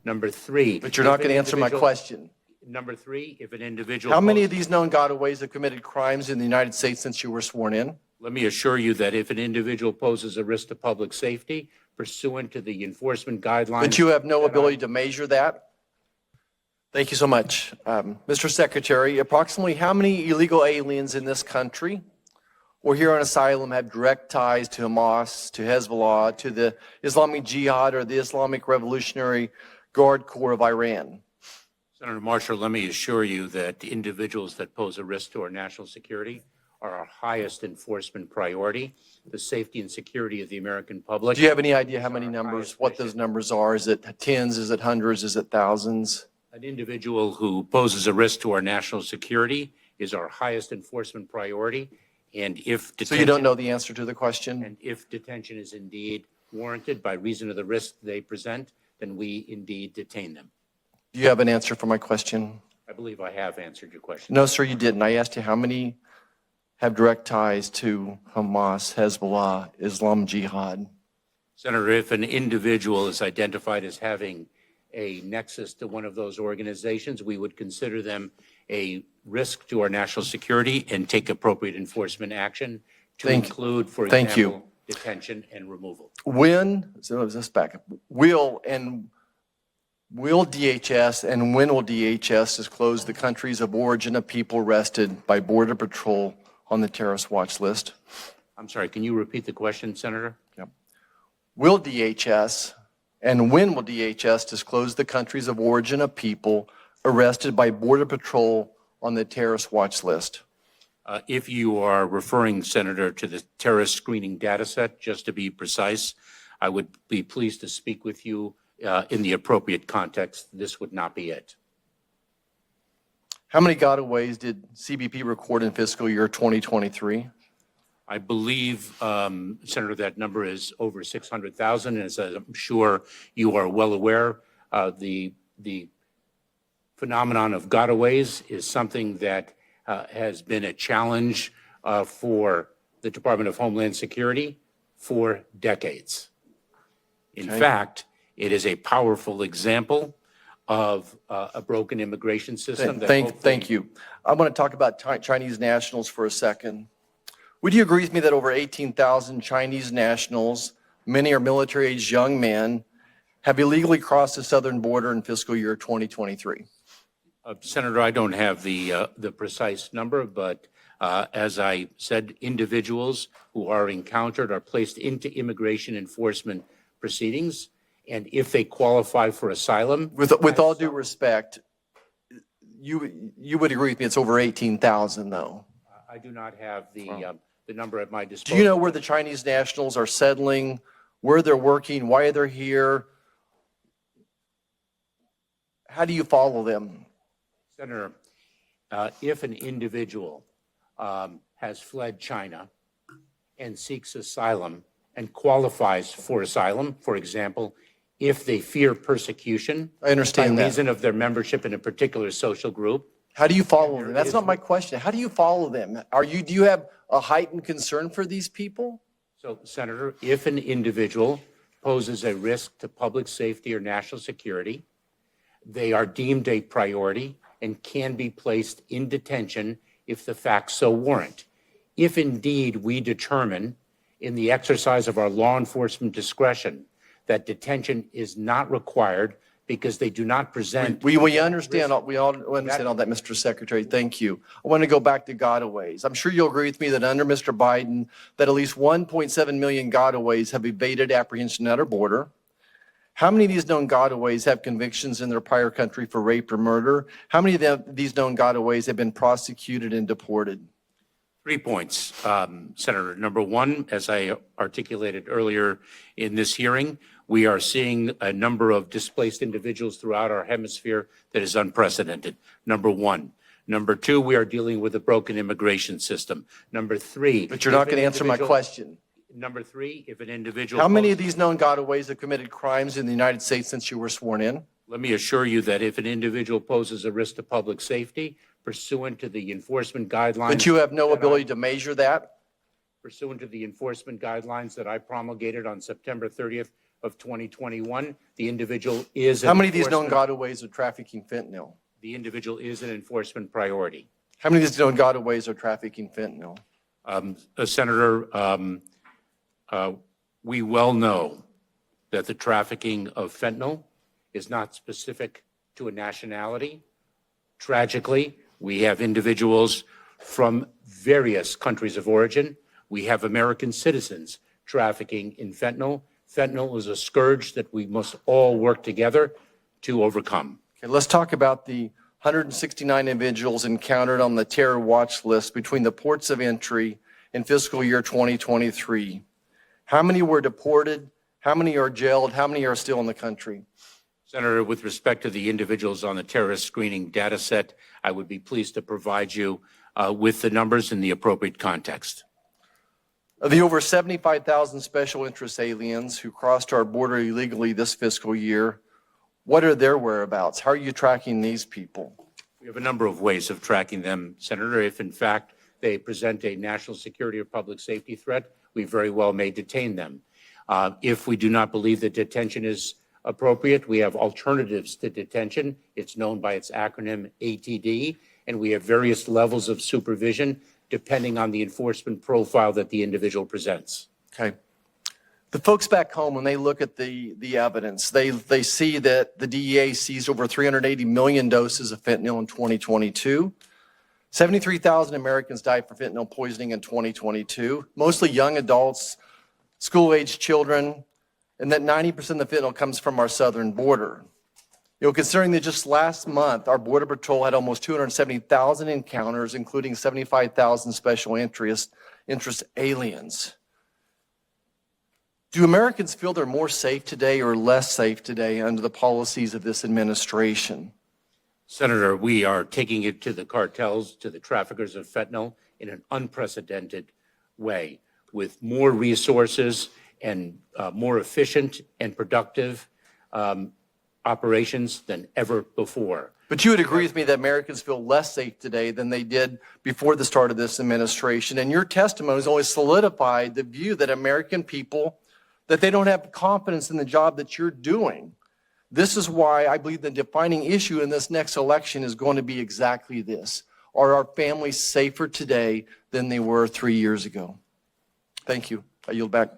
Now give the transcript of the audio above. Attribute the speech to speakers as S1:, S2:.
S1: Number three.
S2: But you're not going to answer my question.
S1: Number three, if an individual.
S2: How many of these known gotaways have committed crimes in the United States since you were sworn in?
S1: Let me assure you that if an individual poses a risk to public safety pursuant to the enforcement guidelines.
S2: But you have no ability to measure that? Thank you so much. Mr. Secretary, approximately how many illegal aliens in this country or here on asylum have direct ties to Hamas, to Hezbollah, to the Islamic Jihad or the Islamic Revolutionary Guard Corps of Iran?
S1: Senator Marshall, let me assure you that the individuals that pose a risk to our national security are our highest enforcement priority. The safety and security of the American public.
S2: Do you have any idea how many numbers, what those numbers are? Is it tens? Is it hundreds? Is it thousands?
S1: An individual who poses a risk to our national security is our highest enforcement priority. And if detention,
S2: so you don't know the answer to the question?
S1: And if detention is indeed warranted by reason of the risk they present, then we indeed detain them.
S2: Do you have an answer for my question?
S1: I believe I have answered your question.
S2: No, sir, you didn't. I asked you how many have direct ties to Hamas, Hezbollah, Islam Jihad.
S1: Senator, if an individual is identified as having a nexus to one of those organizations, we would consider them a risk to our national security and take appropriate enforcement action to include, for example, detention and removal.
S2: When, so let's back up, will DHS and when will DHS disclose the countries of origin of people arrested by Border Patrol on the terrorist watch list?
S1: I'm sorry, can you repeat the question, Senator?
S2: Yep. Will DHS and when will DHS disclose the countries of origin of people arrested by Border Patrol on the terrorist watch list?
S1: If you are referring, Senator, to the terrorist screening data set, just to be precise, I would be pleased to speak with you in the appropriate context. This would not be it.
S2: How many gotaways did CBP record in fiscal year 2023?
S1: I believe, Senator, that number is over 600,000. As I'm sure you are well aware, the phenomenon of gotaways is something that has been a challenge for the Department of Homeland Security for decades. In fact, it is a powerful example of a broken immigration system.
S2: Thank you. I want to talk about Chinese nationals for a second. Would you agree with me that over 18,000 Chinese nationals, many are military-aged young men, have illegally crossed the southern border in fiscal year 2023?
S1: Senator, I don't have the precise number, but as I said, individuals who are encountered are placed into immigration enforcement proceedings, and if they qualify for asylum.
S2: With all due respect, you would agree with me it's over 18,000, though?
S1: I do not have the number at my disposal.
S2: Do you know where the Chinese nationals are settling, where they're working, why they're here? How do you follow them?
S1: Senator, if an individual has fled China and seeks asylum and qualifies for asylum, for example, if they fear persecution
S2: I understand
S1: by
S2: that.
S1: reason of their membership in a particular social group.
S2: How do you follow them? That's not my question. How do you follow them? Do you have a heightened concern for these people?
S1: So, Senator, if an individual poses a risk to public safety or national security, they are deemed a priority and can be placed in detention if the facts so warrant. If indeed we determine in the exercise of our law enforcement discretion that detention is not required because they do not present.
S2: We understand. We all understand all that, Mr. Secretary. Thank you. I want to go back to gotaways. I'm sure you'll agree with me that under Mr. Biden, that at least 1.7 million gotaways have evaded apprehension at our border. How many of these known gotaways have convictions in their prior country for rape or murder? How many of these known gotaways have been prosecuted and deported?
S1: 3 points, Senator. Number one, as I articulated earlier in this hearing, we are seeing a number of displaced individuals throughout our hemisphere that is unprecedented. Number one. Number two, we are dealing with a broken immigration system. Number three.
S2: But you're not going to answer my question.
S1: Number three, if an individual.
S2: How many of these known gotaways have committed crimes in the United States since you were sworn in?
S1: Let me assure you that if an individual poses a risk to public safety pursuant to the enforcement guidelines.
S2: But you have no ability to measure that?
S1: Pursuant to the enforcement guidelines that I promulgated on September 30th, of 2021. The individual is.
S2: How many of these known gotaways are trafficking fentanyl?
S1: The individual is an enforcement priority.
S2: How many of these known gotaways are trafficking fentanyl?
S1: Senator, we well know that the trafficking of fentanyl is not specific to a nationality. Tragically, we have individuals from various countries of origin. We have American citizens trafficking in fentanyl. Fentanyl is a scourge that we must all work together to overcome.
S2: Okay, let's talk about the 169 individuals encountered on the terror watch list between the ports of entry in fiscal year 2023. How many were deported? How many are jailed? How many are still in the country?
S1: Senator, with respect to the individuals on the terrorist screening data set, I would be pleased to provide you with the numbers in the appropriate context.
S2: Of the over 75,000 special interest aliens who crossed our border illegally this fiscal year, what are their whereabouts? How are you tracking these people?
S1: We have a number of ways of tracking them, Senator. If in fact they present a national security or public safety threat, we very well may detain them. If we do not believe that detention is appropriate, we have alternatives to detention. It's known by its acronym ATD, and we have various levels of supervision depending on the enforcement profile that the individual presents.
S2: Okay. The folks back home, when they look at the evidence, they see that the DEA seized over 380 million doses of fentanyl in 2022. 73,000 Americans died from fentanyl poisoning in 2022, mostly young adults, school-aged children, and that 90% of the fentanyl comes from our southern border. Considering that just last month, our Border Patrol had almost 270,000 encounters, including 75,000 special interest aliens. Do Americans feel they're more safe today or less safe today under the policies of this administration?
S1: Senator, we are taking it to the cartels, to the traffickers of fentanyl in an unprecedented way, with more resources and more efficient and productive operations than ever before.
S2: But you would agree with me that Americans feel less safe today than they did before the start of this administration. And your testimony has always solidified the view that American people, that they don't have confidence in the job that you're doing. This is why I believe the defining issue in this next election is going to be exactly this. Are our families safer today than they were 3 years ago? Thank you. I yield back.